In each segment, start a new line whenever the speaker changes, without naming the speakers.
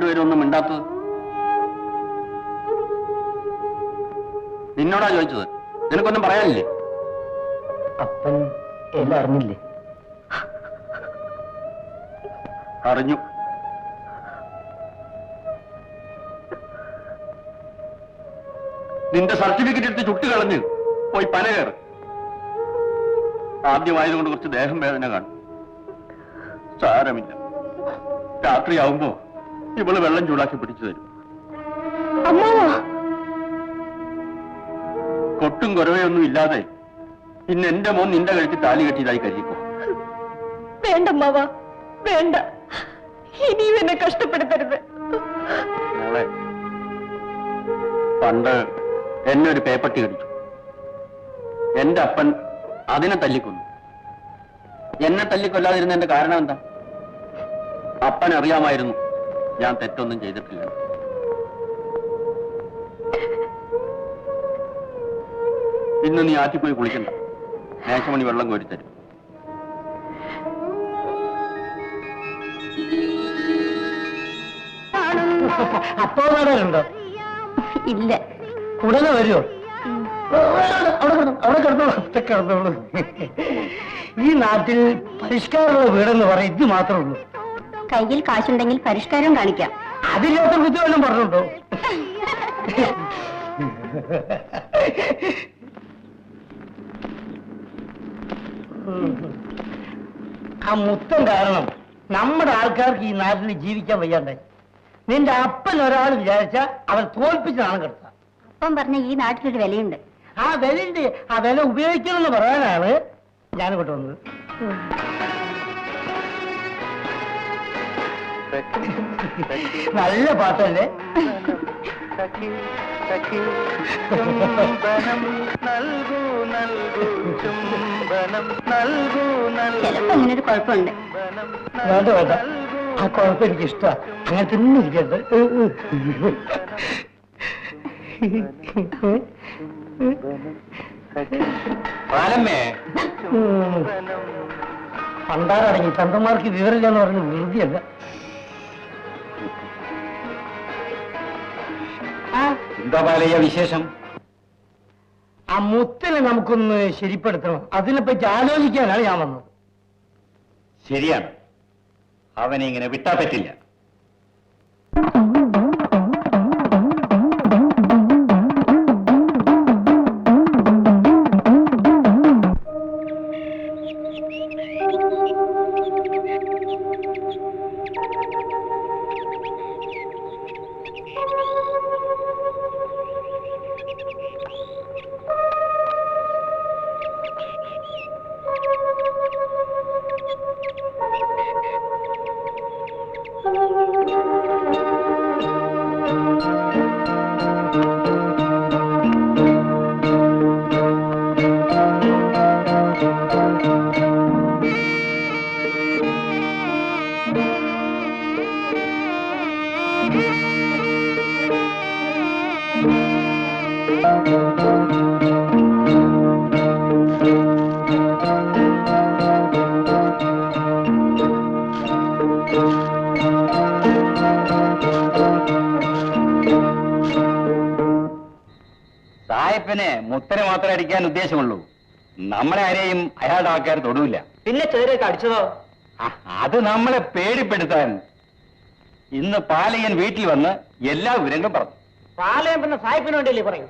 രണ്ടുപേരും ഒന്നും മിണ്ടാത്തത്? നിന്നോടാ ചോദിച്ചത്. നിനക്കൊന്നും പറയാനില്ലേ?
അപ്പൻ എല്ലാം അറിഞ്ഞില്ലേ?
അറിഞ്ഞു. നിന്റെ സർട്ടിഫിക്കറ്റ് എടുത്ത് ചുട്ടുകളഞ്ഞ് പോയി പന കയറ്. ആദ്യമായതുകൊണ്ട് കുറച്ച് ദേഹം വേദന കാണും. സാരമില്ല, രാത്രിയാവുമ്പോ ഇവള് വെള്ളം ചൂടാക്കി പിടിച്ചു തരും. കൊട്ടും കുറവയൊന്നും ഇല്ലാതെ ഇന്ന് എന്റെ മോൻ നിന്റെ കഴുത്തിൽ താലി കെട്ടിയതായി കരുതിക്കോ.
വേണ്ടമ്മാവ, വേണ്ട. ഇനിയും എന്നെ കഷ്ടപ്പെടുത്തരുത്.
മോളെ, പണ്ട് എന്നെ ഒരു പേപ്പട്ടി കടിച്ചു. എന്റെ അപ്പൻ അതിനെ തല്ലിക്കൊന്നു. എന്നെ തല്ലിക്കൊല്ലാതിരുന്നതിന്റെ കാരണം എന്താ? അപ്പൻ അറിയാമായിരുന്നു ഞാൻ തെറ്റൊന്നും ചെയ്തിട്ടില്ല. ഇന്ന് നീ ആറ്റിപ്പോയി കുളിക്കണ്ട. മേശമണി വെള്ളം കോരിത്തരും.
അപ്പോ വരാറുണ്ടോ?
ഇല്ല.
ഉടനെ വരുമോ? അവിടെ കിടന്നോളൂ. ഈ നാട്ടിൽ പരിഷ്കാരമുള്ള വീടെന്ന് പറയും ഇത് മാത്രമേ ഉള്ളൂ.
കയ്യിൽ കാശുണ്ടെങ്കിൽ പരിഷ്കാരം കാണിക്കാം.
അതില്ലാത്ത കുറ്റം പറഞ്ഞുണ്ടോ? ആ മുത്തം കാരണം നമ്മുടെ ആൾക്കാർക്ക് ഈ നാട്ടിൽ ജീവിക്കാൻ വയ്യാണ്ടായി. നിന്റെ അപ്പൻ ഒരാൾ വിചാരിച്ച അവൻ തോൽപ്പിച്ചാണ് കിടത്ത.
അപ്പം പറഞ്ഞ ഈ നാട്ടിലൊരു വിലയുണ്ട്.
ആ വിലയുണ്ട്. ആ വില ഉപയോഗിക്കണമെന്ന് പറയാനാണ് ഞാനിങ്ങോട്ട് വന്നത്. നല്ല പാട്ടല്ലേ?
ചിലപ്പോ അങ്ങനൊരു കുഴപ്പമുണ്ട്.
വേണ്ട വേണ്ട, ആ കുഴപ്പം എനിക്ക് ഇഷ്ടമാണ്. അങ്ങനെ തന്നെ ഇരിക്കട്ടെ. പണ്ടാറടങ്ങി ചന്തന്മാർക്ക് വിവരമില്ലെന്ന് പറഞ്ഞ് വെറുതെയല്ല.
എന്താ പാലയ്യ വിശേഷം?
ആ മുത്തിനെ നമുക്കൊന്ന് ശരിപ്പെടുത്തണം. അതിനെപ്പറ്റി ആലോചിക്കാനാണ് ഞാൻ വന്നത്.
ശരിയാണ്, അവനെ ഇങ്ങനെ വിട്ടാ പറ്റില്ല. സായിപ്പിന് മുത്തനെ മാത്രമേ അടിക്കാൻ ഉദ്ദേശമുള്ളൂ. നമ്മളെ ആരെയും അയാളുടെ ആൾക്കാർ തൊടൂല.
പിന്നെ ചെറിയൊക്കെ അടിച്ചതോ?
അത് നമ്മളെ പേടിപ്പെടുത്താൻ. ഇന്ന് പാലയൻ വീട്ടിൽ വന്ന് എല്ലാ വിവരങ്ങളും പറഞ്ഞു.
പാലയം പിന്നെ സായിപ്പിന് വേണ്ടിയല്ലേ പറയൂ?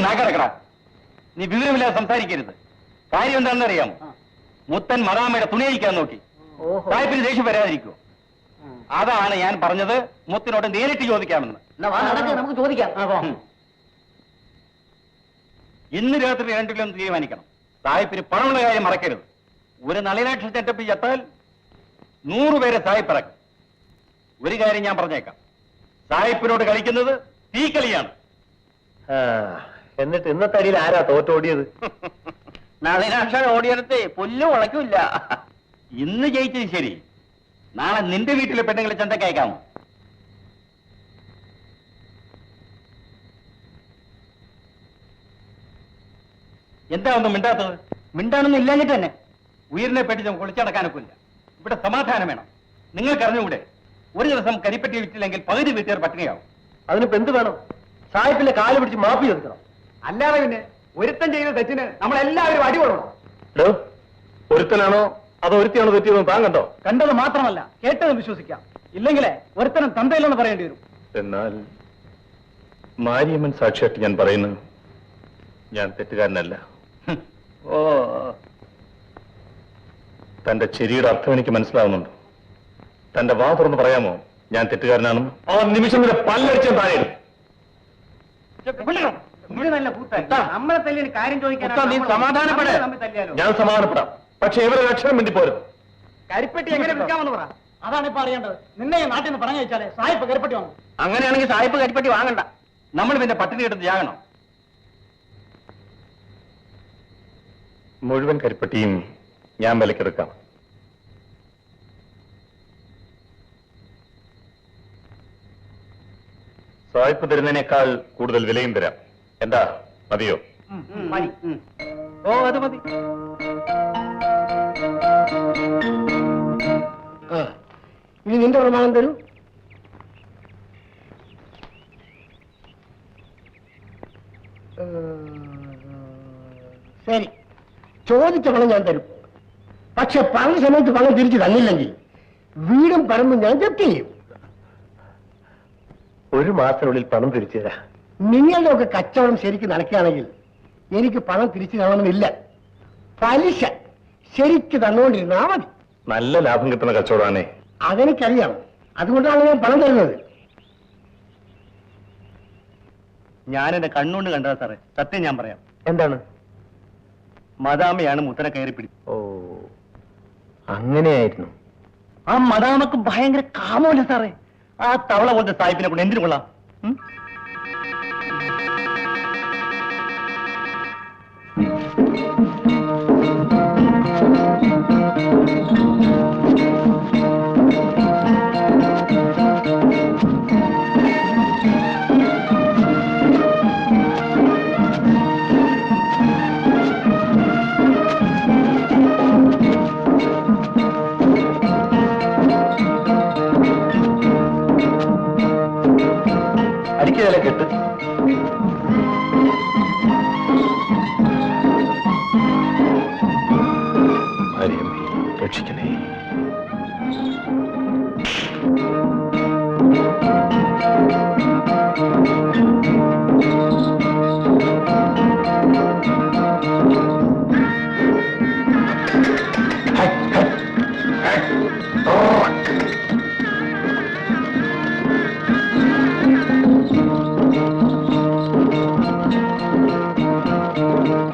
നാക്കടക്കട, നീ വിവരമില്ലാതെ സംസാരിക്കരുത്. കാര്യം എന്താണെന്ന് അറിയാമോ? മുത്തൻ മറാമയുടെ തുണി അഴിക്കാൻ നോക്കി. സായിപ്പിന് ദേഷ്യം വരാതിരിക്കുമോ? അതാണ് ഞാൻ പറഞ്ഞത് മുത്തിനോട് നേരിട്ട് ചോദിക്കാമെന്ന്.
നമുക്ക് ചോദിക്കാം.
ഇന്ന് രാത്രി രണ്ടിലൊന്ന് തീരുമാനിക്കണം. സായിപ്പിന് പണമുള്ള കാര്യം മറക്കരുത്. ഒരു നളിനാക്ഷ ചെറ്റപ്പി ചത്താൽ 100 പേരെ സായിപ്പ് ഇറക്കും. ഒരു കാര്യം ഞാൻ പറഞ്ഞേക്കാം, സായിപ്പിനോട് കളിക്കുന്നത് തീക്കളിയാണ്.
എന്നിട്ട് ഇന്നത്തെ അടിയിൽ ആരാ തോറ്റോടിയത്?
നളിനാക്ഷ ഓടിയെടുത്ത് പുല്ല് ഉളക്കില്ല. ഇന്ന് ജയിച്ചത് ശരി, നാളെ നിന്റെ വീട്ടിലെ പെണ്ണുങ്ങളെ ചന്തക്ക് അയക്കാമോ? എന്താ ഒന്നും മിണ്ടാത്തത്?
മിണ്ടാനൊന്നും ഇല്ലാഞ്ഞിട്ട് തന്നെ.
ഉയരിനെ പറ്റി നമുക്ക് ഒളിച്ചടക്കാനൊക്കില്ല. ഇവിടെ സമാധാനം വേണം. നിങ്ങൾക്കറിഞ്ഞൂടെ ഒരു ദിവസം കരിപ്പറ്റി വിറ്റില്ലെങ്കിൽ പകുതി വീട്ടുകാർ പട്ടിണിയാവും.
അതിനിപ്പോ എന്ത് വേണം? സാഹിബിന്റെ കാല് പിടിച്ച് മാപ്പി ചോദിക്കണം.
അല്ലാതെ പിന്നെ ഒരുത്തൻ ചെയ്യുന്ന തെറ്റിന് നമ്മളെല്ലാവരും അടി കൊടുക്കണം.
ഒരുത്തനാണോ അതോ ഒരുത്തിയാണോ തെറ്റിയെന്ന് താൻ കണ്ടോ?
കണ്ടത് മാത്രമല്ല കേട്ടത് വിശ്വസിക്കാം. ഇല്ലെങ്കിലേ ഒരുത്തനും തന്തയില്ലെന്ന് പറയേണ്ടി വരും.
എന്നാൽ മാരിയമ്മൻ സാക്ഷിയായിട്ട് ഞാൻ പറയുന്നു, ഞാൻ തെറ്റുകാരനല്ല.
ഓ,
തന്റെ ചെരിയുടെ അർത്ഥം എനിക്ക് മനസ്സിലാവുന്നുണ്ട്. തന്റെ വാ തുറന്ന് പറയാമോ ഞാൻ തെറ്റുകാരനാണെന്ന്? ആ നിമിഷം വരെ പല്ലടിച്ചാൽ താഴെ
ഇത് നല്ല കൂട്ടായി. നമ്മളെ തല്ലിന് കാര്യം
നീ സമാധാനപ്പെടേ.
തല്ലിയാലോ?
ഞാൻ സമാധാനപ്പെടാം, പക്ഷെ ഇവരെ അക്ഷരം വേണ്ടി പോരും.
കരിപ്പെട്ടി എങ്ങനെ വിൽക്കാമെന്ന് പറ. അതാണ് ഇപ്പൊ അറിയേണ്ടത്. നിന്നെ ഈ നാട്ടിൽ നിന്ന് പറഞ്ഞു വെച്ചാലേ സായിപ്പ് കരിപ്പെട്ടി വാങ്ങും.
അങ്ങനെയാണെങ്കിൽ സായിപ്പ് കരിപ്പറ്റി വാങ്ങണ്ട. നമ്മൾ പിന്നെ പട്ടിണി എടുത്ത് ജാകണം. മുഴുവൻ കരിപ്പട്ടിയും ഞാൻ വിലക്കെടുക്കാം. സായിപ്പ് തരുന്നതിനേക്കാൾ കൂടുതൽ വിലയും തരാം. എന്താ, മതിയോ?
മതി. ഓ, അത് മതി.
ഇനി നിന്റെ പ്രമാണം തരൂ. ശരി, ചോദിച്ച പണം ഞാൻ തരും. പക്ഷെ പറഞ്ഞ സമയത്ത് പണം തിരിച്ചു തന്നില്ലെങ്കിൽ വീടും പറമ്പും ഞാൻ ജപ്തി ചെയ്യും.
ഒരു മാസത്തിനുള്ളിൽ പണം തിരിച്ചു തരാം.
നിങ്ങളുടെ ഒക്കെ കച്ചവടം ശരിക്കും നടക്കുകയാണെങ്കിൽ എനിക്ക് പണം തിരിച്ചു തരണമെന്നില്ല. പലിശ ശരിക്ക് തന്നുകൊണ്ടിരുന്നാ മതി.
നല്ല ലാഭം കിട്ടുന്ന കച്ചവടമാണേ.
അതെനിക്കറിയാം. അതുകൊണ്ടാണ് ഞാൻ പണം തരുന്നത്.
ഞാൻ എന്റെ കണ്ണുകൊണ്ട് കണ്ടതാ സാറേ, സത്യം ഞാൻ പറയാം.
എന്താണ്?
മദാമയാണ് മുത്തനെ കയറി പിടിച്ചത്.
ഓ, അങ്ങനെയായിരുന്നു.
ആ മദാമക്ക് ഭയങ്കര കാമോല്ല സാറേ. ആ തവള പോലത്തെ സാഹിബിനെ കൊണ്ട് എന്തിനു കൊള്ളാം? അടിക്കതല കെട്ട്. രക്ഷിക്കണേ.